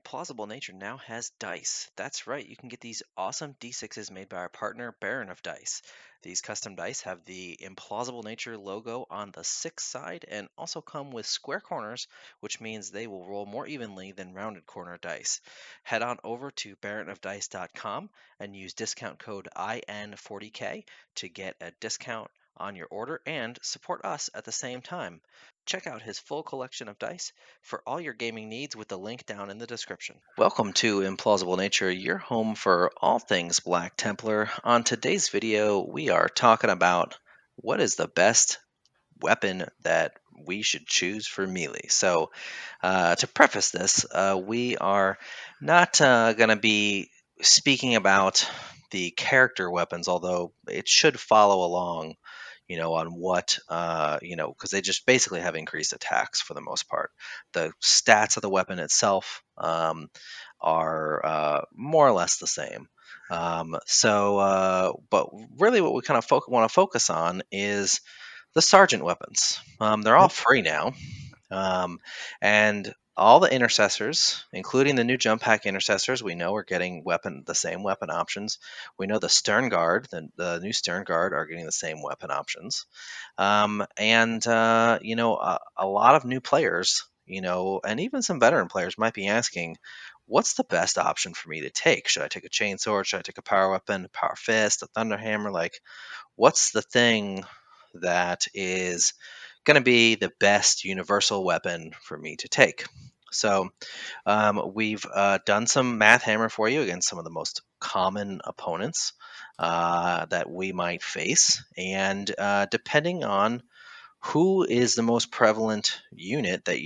Implausible Nature now has dice. That's right, you can get these awesome D6s made by our partner, Baron of Dice. These custom dice have the Implausible Nature logo on the six side and also come with square corners, which means they will roll more evenly than rounded corner dice. Head on over to baronofdice.com and use discount code IN40K to get a discount on your order and support us at the same time. Check out his full collection of dice for all your gaming needs with the link down in the description. Welcome to Implausible Nature, your home for all things Black Templar. On today's video, we are talking about what is the best weapon that we should choose for melee. So, to preface this, we are not going to be speaking about the character weapons, although it should follow along on what, because they just basically have increased attacks for the most part. The stats of the weapon itself are more or less the same. But really what we kind of want to focus on is the sergeant weapons. They're all Yep. free now. And all the intercessors, including the new jump pack intercessors, we know are getting the same weapon options. We know the Stern Guard, the new Stern Guard, are getting the same weapon options. A lot of new players, and even some veteran players might be asking, what's the best option for me to take? Should I take a chainsword? Should I take a power weapon, a power fist, a thunder hammer? Like, what's the thing that is going to be the best universal weapon for me to take? So we've done some math hammer for you against some of the most common opponents that we might face, and depending on who is the most prevalent unit that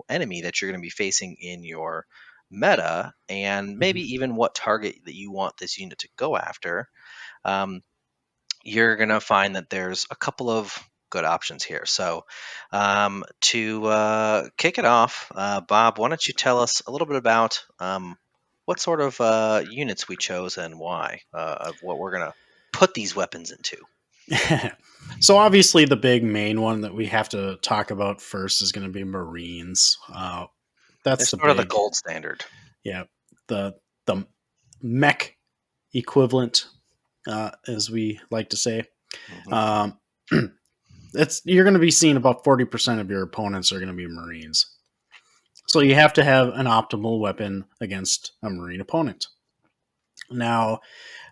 enemy that you're going to be facing in your meta, and maybe Mhm. even what target that you want this unit to go after, um, you're going to find that there's a couple of good options here. So, to kick it off, Bob, why don't you tell us a little bit about what sort of units we chose and why, of what we're going to put these weapons into? So obviously, the big main one that we have to talk about first is going to be Marines. That's It's the sort of the big, gold standard. yeah, the mech equivalent, as we like to say. Hmm. Um, it's you're going to be seeing about 40% of your opponents are going to be Marines. So you have to have an optimal weapon against a Marine opponent. Now,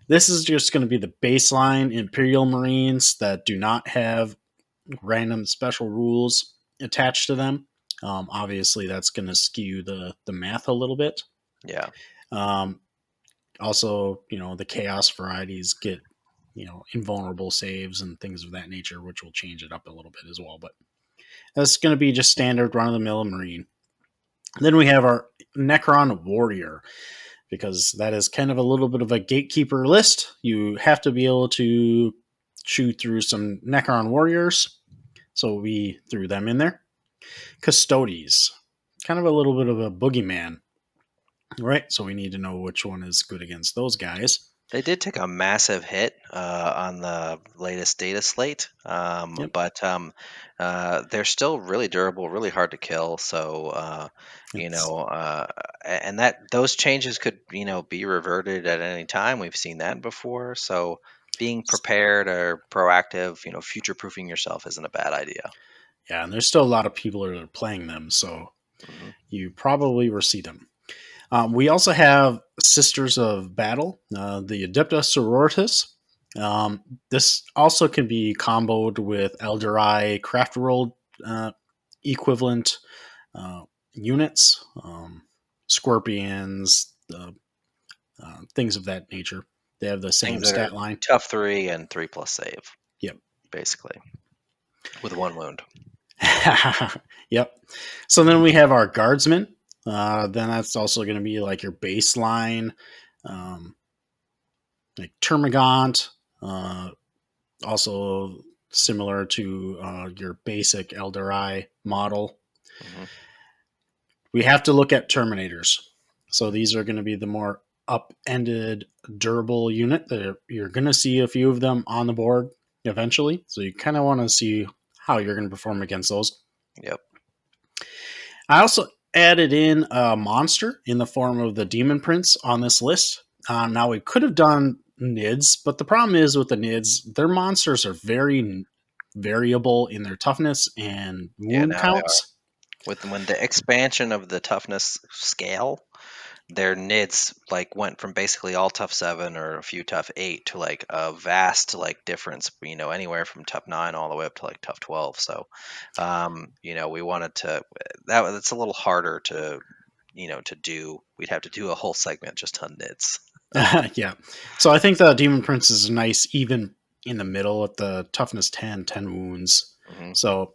this is just going to be the baseline Imperial Marines that do not have random special rules attached to them. Obviously, that's going to skew the math a little bit. Yeah. Um, Also, the chaos varieties get invulnerable saves and things of that nature, which will change it up a little bit as well. But that's going to be just standard run of the mill Marine. Then we have our Necron Warrior, because that is kind of a little bit of a gatekeeper list. You have to be able to chew through some Necron Warriors, so we threw them in there. Custodians, kind of a little bit of a boogeyman, right? So we need to know which one is good against those guys. They did take a massive hit on the latest data slate, Yep. but they're still really durable, really hard to kill. So, It's and that those changes could, be reverted at any time. We've seen that before. So, being prepared or proactive, future proofing yourself isn't a bad idea. Yeah, and there's still a lot of people that are playing them, so Hmm. you probably will see them. We also have Sisters of Battle, the Adepta Sororitas. This also can be comboed with Elderai Craft World equivalent uh, units, Scorpions, things of that nature. They have the Things same that are stat line. tough 3 and 3+ save, Yep. basically, with 1 wound. Yep. So then we have our Guardsmen. Then that's also going to be like your baseline, um, like Termagant, also similar to your basic Elderai model. Hmm. We have to look at Terminators. So these are going to be the more upended, durable unit that you're going to see a few of them on the board eventually. So you kind of want to see how you're going to perform against those. Yep. I also added in a monster in the form of the Daemon Prince on this list. Now we could have done NIDs, but the problem is with the NIDs, their monsters are very variable in their toughness and Yeah, wound now they are. counts. With when the expansion of the toughness scale, their NIDs like went from basically all tough 7 or a few tough 8 to like a vast like difference, anywhere from tough 9 all the way up to like tough 12. So, we wanted to that's a little harder to do. We'd have to do a whole segment just on NIDs. Yeah. So I think the Demon Prince is nice even in the middle at the toughness 10, 10 wounds. Hmm. So,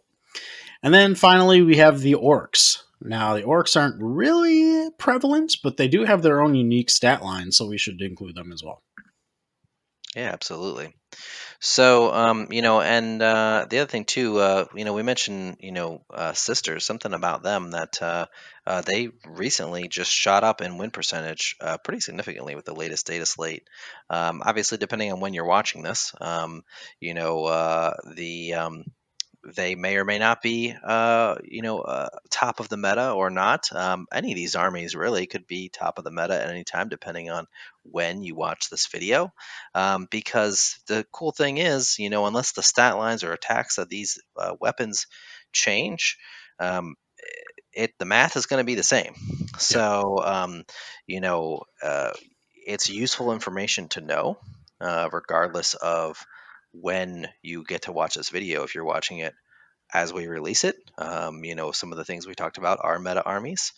and then finally we have the Orks. Now, the Orks aren't really prevalent, but they do have their own unique stat line, so we should include them as well. Yeah, absolutely. So, and the other thing too, we mentioned, sisters, something about them that they recently just shot up in win percentage pretty significantly with the latest data slate. Obviously, depending on when you're watching this, they may or may not be, top of the meta or not. Any of these armies really could be top of the meta at any time, depending on when you watch this video. Because the cool thing is, unless the stat lines or attacks of these weapons change, the math is going to be the same. Yep. So, you know, uh, it's useful information to know, regardless of when you get to watch this video. If you're watching it as we release it. Some of the things we talked about are meta armies.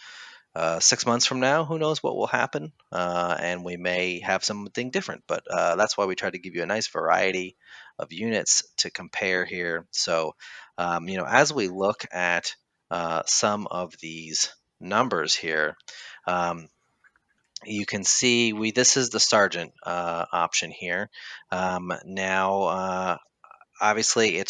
6 months from now, who knows what will happen? And we may have something different, but that's why we try to give you a nice variety of units to compare here. So, as we look at some of these numbers here, um, you can see this is the sergeant option here. Now, obviously,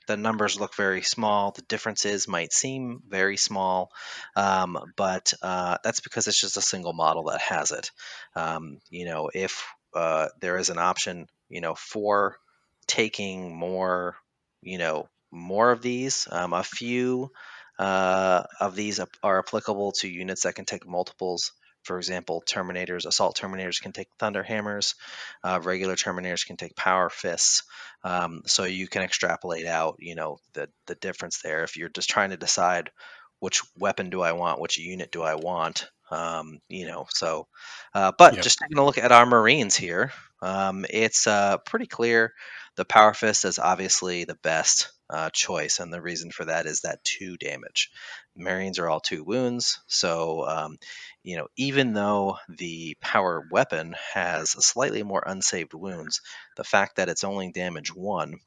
the numbers look very small. The differences might seem very small, but that's because it's just a single model that has it. If there is an option, for taking more of these, a few of these are applicable to units that can take multiples. For example, Terminators, Assault Terminators can take Thunder Hammers. Regular Terminators can take Power Fists. So you can extrapolate out, the difference there. If you're just trying to decide which weapon do I want, which unit do I want, but Yep. just taking a look at our Marines here, it's pretty clear the Power Fist is obviously the best choice, and the reason for that is that 2 damage. Marines are all 2 wounds, so even though the power weapon has slightly more unsaved wounds, the fact that it's only damage 1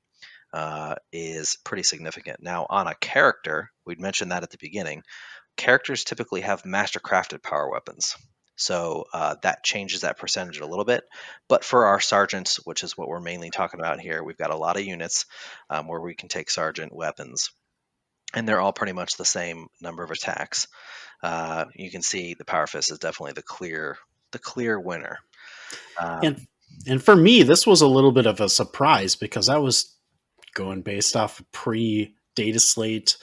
is pretty significant. Now, on a character, we'd mentioned that at the beginning, characters typically have master crafted power weapons. So that changes that percentage a little bit. But for our sergeants, which is what we're mainly talking about here, we've got a lot of units where we can take sergeant weapons. And they're all pretty much the same number of attacks. You can see the Power Fist is definitely the clear winner. And Um, and for me, this was a little bit of a surprise because I was going based off pre data slate.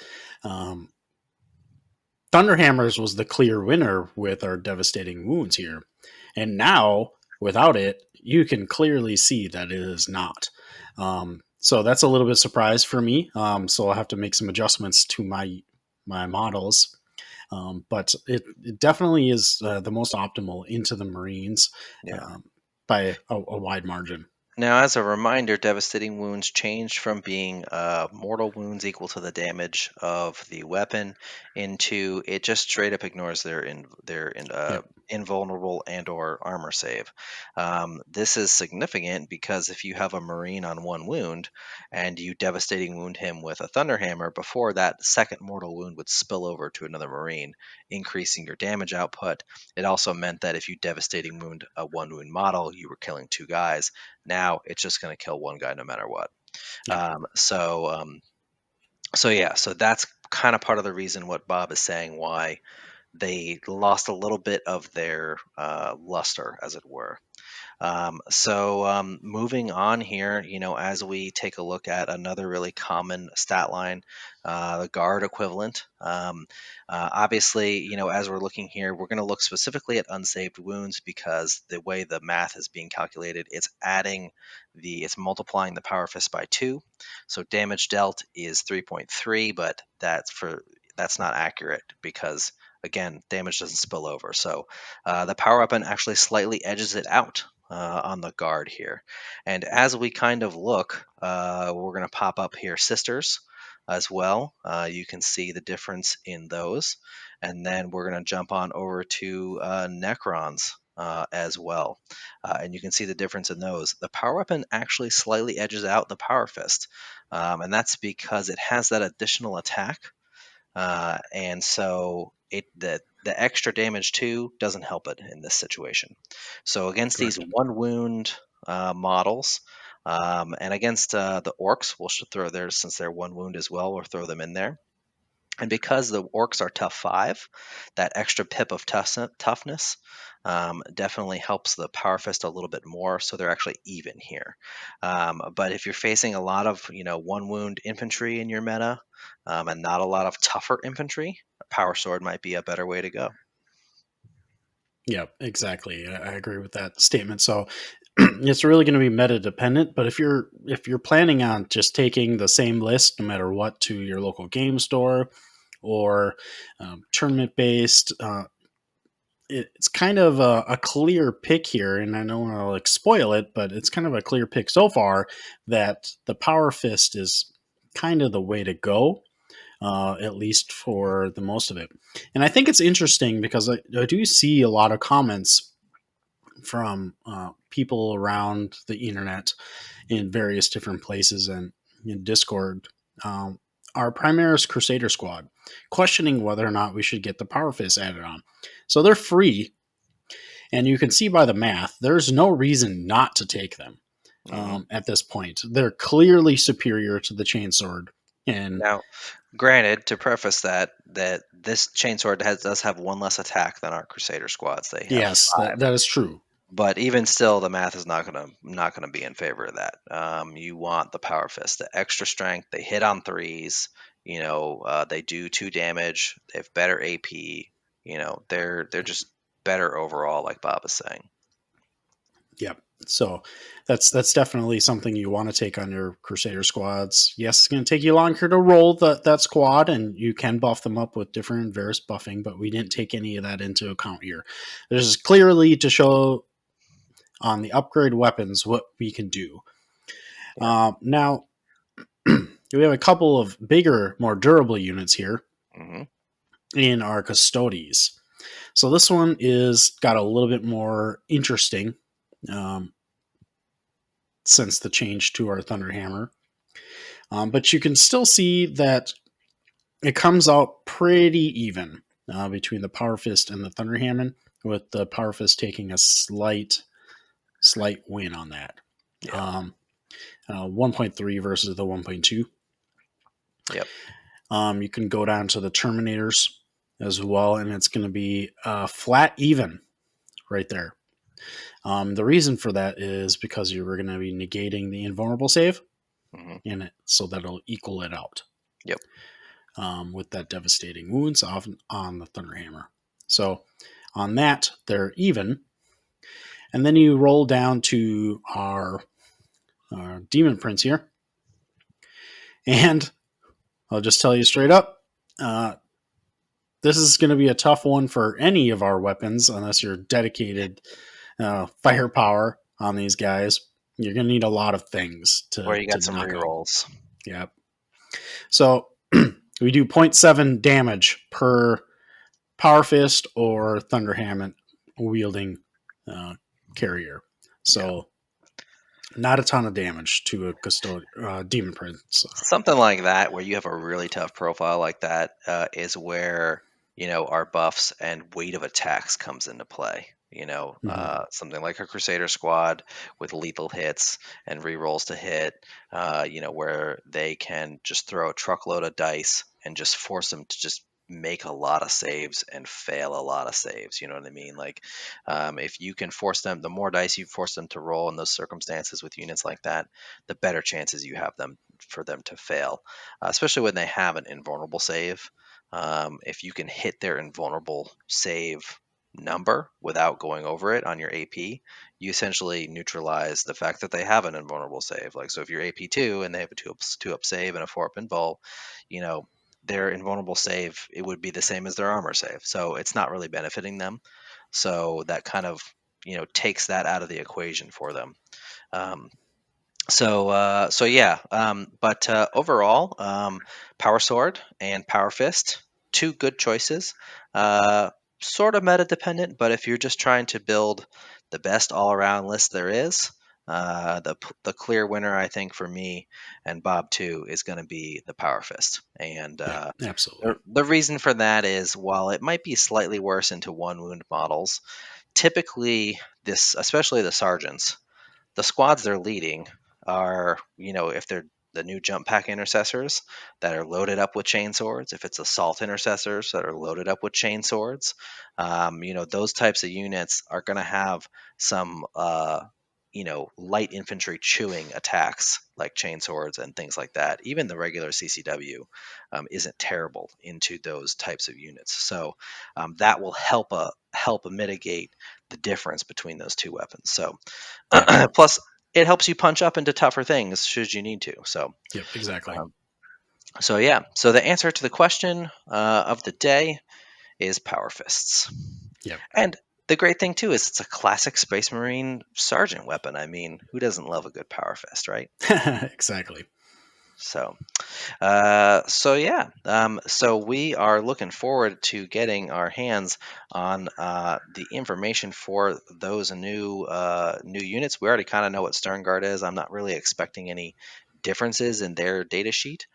Um, Thunderhammers was the clear winner with our devastating wounds here. And now, without it, you can clearly see that it is not. So that's a little bit surprise for me. So I'll have to make some adjustments to my models. But it definitely is the most optimal into the Marines yeah. um, by a wide margin. Now, as a reminder, devastating wounds changed from being mortal wounds equal to the damage of the weapon into it just straight up ignores their Yep. invulnerable and/or armor save. This is significant because if you have a marine on 1 wound and you devastating wound him with a thunderhammer, before that second mortal wound would spill over to another marine, increasing your damage output. It also meant that if you devastating wound a 1 wound model, you were killing 2 guys. Now it's just going to kill 1 guy no matter what. Yep. So yeah, so that's kind of part of the reason what Bob is saying why they lost a little bit of their luster, as it were. Moving on here, as we take a look at another really common stat line, the guard equivalent. Obviously, as we're looking here, we're going to look specifically at unsaved wounds because the way the math is being calculated, it's multiplying the power fist by 2. So damage dealt is 3.3, but that's not accurate because again, damage doesn't spill over. So the power weapon actually slightly edges it out on the guard here. And as we kind of look, we're going to pop up here sisters as well. You can see the difference in those. And then we're going to jump on over to Necrons as well. And you can see the difference in those. The power weapon actually slightly edges out the power fist. And that's because it has that additional attack. And so the extra damage too doesn't help it in this situation. So against these Correct. one wound models, and against the orcs, we'll throw theirs since they're one wound as well. We'll throw them in there. And because the orcs are tough 5, that extra pip of toughness definitely helps the power fist a little bit more, so they're actually even here. But if you're facing a lot of one wound infantry in your meta and not a lot of tougher infantry, a power sword might be a better way to go. Yeah, exactly. I agree with that statement. So it's really going to be meta dependent. But if you're planning on just taking the same list no matter what to your local game store or tournament based, it's kind of a clear pick here, and I don't want to like spoil it, but it's kind of a clear pick so far that the power fist is kind of the way to go, at least for the most of it. And I think it's interesting because I do see a lot of comments from people around the internet in various different places and in Discord. Our Primaris Crusader squad questioning whether or not we should get the Power Fist added on. So they're free, and you can see by the math, there's no reason not to take them hmm at this point. They're clearly superior to the Chainsword. And Now, granted, to preface that this chainsword does have one less attack than our Crusader squads. They have yes, 5. that is true. But even still, the math is not gonna be in favor of that. You want the power fist, the extra strength. They hit on threes. They do 2 damage. They have better AP. They're just better overall, like Bob is saying. Yep. So that's definitely something you want to take on your Crusader squads. Yes, it's going to take you longer to roll that squad, and you can buff them up with different various buffing, but we didn't take any of that into account here. This is clearly to show on the upgrade weapons what we can do. Yeah. Now, we have a couple of bigger, more durable units here hmm in our Custodes. So this one is got a little bit more interesting. Um, since the change to our Thunderhammer. But you can still see that it comes out pretty even between the Power Fist and the Thunderhammer, with the Power Fist taking a slight win on that. Yeah. 1.3 versus the 1.2. Yep. You can go down to the Terminators as well, and it's going to be flat even right there. The reason for that is because you were going to be negating the invulnerable save hmm in it, so that'll equal it out. Yep. With that devastating wounds off on the Thunderhammer. So on that, they're even. And then you roll down to our Daemon Prince here. And I'll just tell you straight up, this is going to be a tough one for any of our weapons unless you're dedicated firepower on these guys. You're going to need a lot of things Where you to got some knock out. rerolls. Yep. So we do 0.7 damage per Power Fist or Thunderhammer wielding carrier. Yeah. So not a ton of damage to a Demon Prince. Something like that, where you have a really tough profile like that, is where our buffs and weight of attacks comes into play. Mhm. Something like a Crusader squad with lethal hits and rerolls to hit. Where they can just throw a truckload of dice and just force them to just make a lot of saves and fail a lot of saves. You know what I mean? Like, if you can force them, the more dice you force them to roll in those circumstances with units like that, the better chances you have for them to fail, especially when they have an invulnerable save. If you can hit their invulnerable save number without going over it on your AP, you essentially neutralize the fact that they have an invulnerable save. Like, so if you're AP2 and they have a two up save and a 4 up invul, you know, their invulnerable save, it would be the same as their armor save. So it's not really benefiting them. So that kind of, takes that out of the equation for them. Um, so yeah, but overall, Power Sword and Power Fist, two good choices. Uh, Sort of meta dependent, but if you're just trying to build the best all around list there is, the clear winner, I think, for me and Bob too, is going to be the Power Fist. And Yeah, the, absolutely. the reason for that is, while it might be slightly worse into one wound models, typically this, especially the sergeants, the squads they're leading are, if they're the new jump pack intercessors that are loaded up with chain swords, if it's assault intercessors that are loaded up with chain swords, those types of units are going to have some, light infantry chewing attacks like chain swords and things like that. Even the regular CCW isn't terrible into those types of units, so that will help mitigate the difference between those two weapons. So Yeah. plus, it helps you punch up into tougher things should you need to. So, Yep. Exactly. um, so yeah. So the answer to the question of the day is Power Fists. Yep. And the great thing too is it's a classic Space Marine sergeant weapon. I mean, who doesn't love a good Power Fist, right? Exactly. So, so yeah, so we are looking forward to getting our hands on the information for those new units. We already kind of know what Stern Guard is. I'm not really expecting any differences in their data sheet,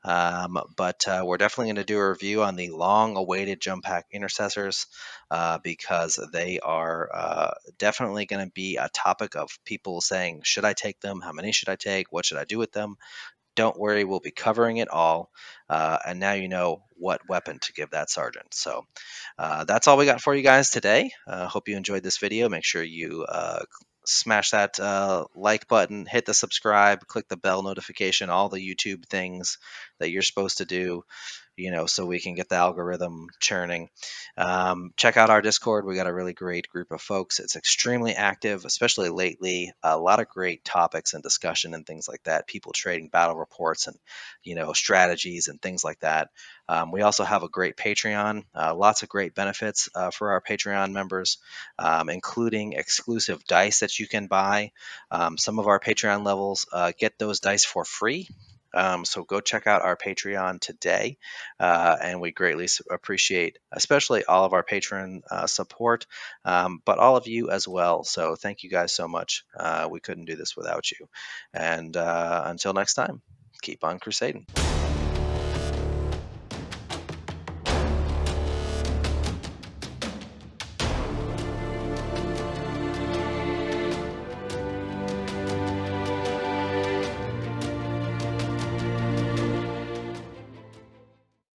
but we're definitely going to do a review on the long-awaited jump pack intercessors because they are definitely going to be a topic of people saying, should I take them? How many should I take? What should I do with them? Don't worry, we'll be covering it all. And now you know what weapon to give that sergeant. So that's all we got for you guys today. Hope you enjoyed this video. Make sure you smash that like button, hit the subscribe, click the bell notification, all the YouTube things that you're supposed to do, so we can get the algorithm churning. Check out our Discord. We got a really great group of folks. It's extremely active, especially lately. A lot of great topics and discussion and things like that. People trading battle reports and, strategies and things like that. We also have a great Patreon, lots of great benefits for our Patreon members, including exclusive dice that you can buy. Some of our Patreon levels get those dice for free. So go check out our Patreon today. And we greatly appreciate, especially all of our patron support, but all of you as well. So thank you guys so much. We couldn't do this without you. And until next time, keep on crusading.